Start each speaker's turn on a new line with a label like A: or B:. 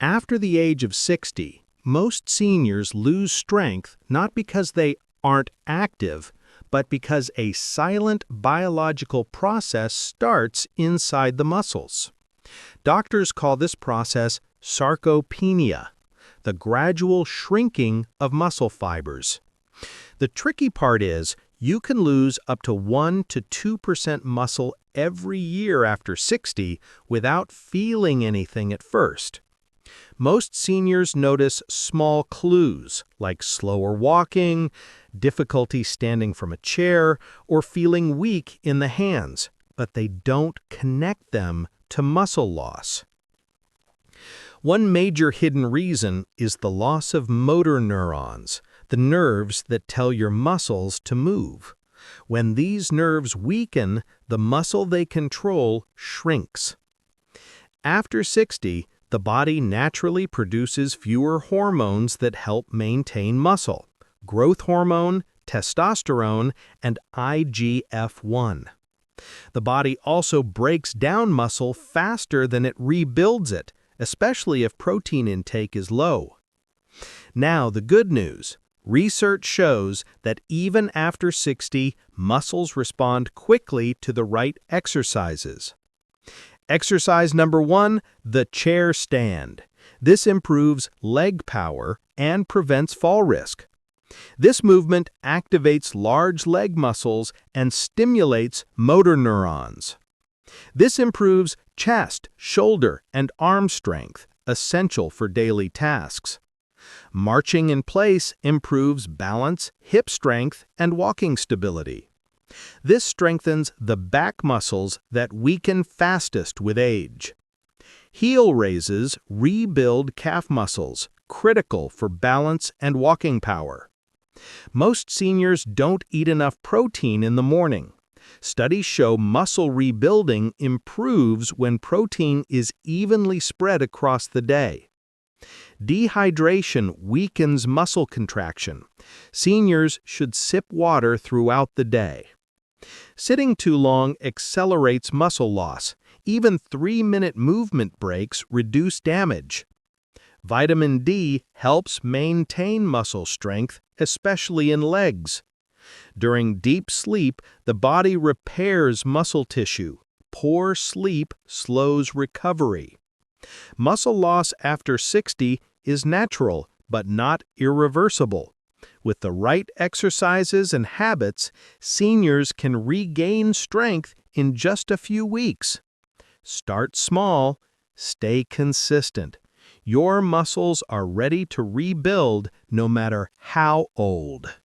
A: After the age of 60, most seniors lose strength not because they aren't active, but because a silent biological process starts inside the muscles. Doctors call this process sarcopenia, the gradual shrinking of muscle fibers. The tricky part is you can lose up to 1 to 2% muscle every year after 60 without feeling anything at first. Most seniors notice small clues like slower walking, difficulty standing from a chair, or feeling weak in the hands, but they don't connect them to muscle loss. One major hidden reason is the loss of motor neurons, the nerves that tell your muscles to move. When these nerves weaken, the muscle they control shrinks. After 60, the body naturally produces fewer hormones that help maintain muscle: growth hormone, testosterone, and IGF-1. The body also breaks down muscle faster than it rebuilds it, especially if protein intake is low. Now, the good news. Research shows that even after 60, muscles respond quickly to the right exercises. Exercise number 1, the chair stand. This improves leg power and prevents fall risk. This movement activates large leg muscles and stimulates motor neurons. This improves chest, shoulder, and arm strength, essential for daily tasks. Marching in place improves balance, hip strength, and walking stability. This strengthens the back muscles that weaken fastest with age. Heel raises rebuild calf muscles, critical for balance and walking power. Most seniors don't eat enough protein in the morning. Studies show muscle rebuilding improves when protein is evenly spread across the day. Dehydration weakens muscle contraction. Seniors should sip water throughout the day. Sitting too long accelerates muscle loss. Even 3-minute movement breaks reduce damage. Vitamin D helps maintain muscle strength, especially in legs. During deep sleep, the body repairs muscle tissue. Poor sleep slows recovery. Muscle loss after 60 is natural, but not irreversible. With the right exercises and habits, seniors can regain strength in just a few weeks. Start small, stay consistent. Your muscles are ready to rebuild no matter how old.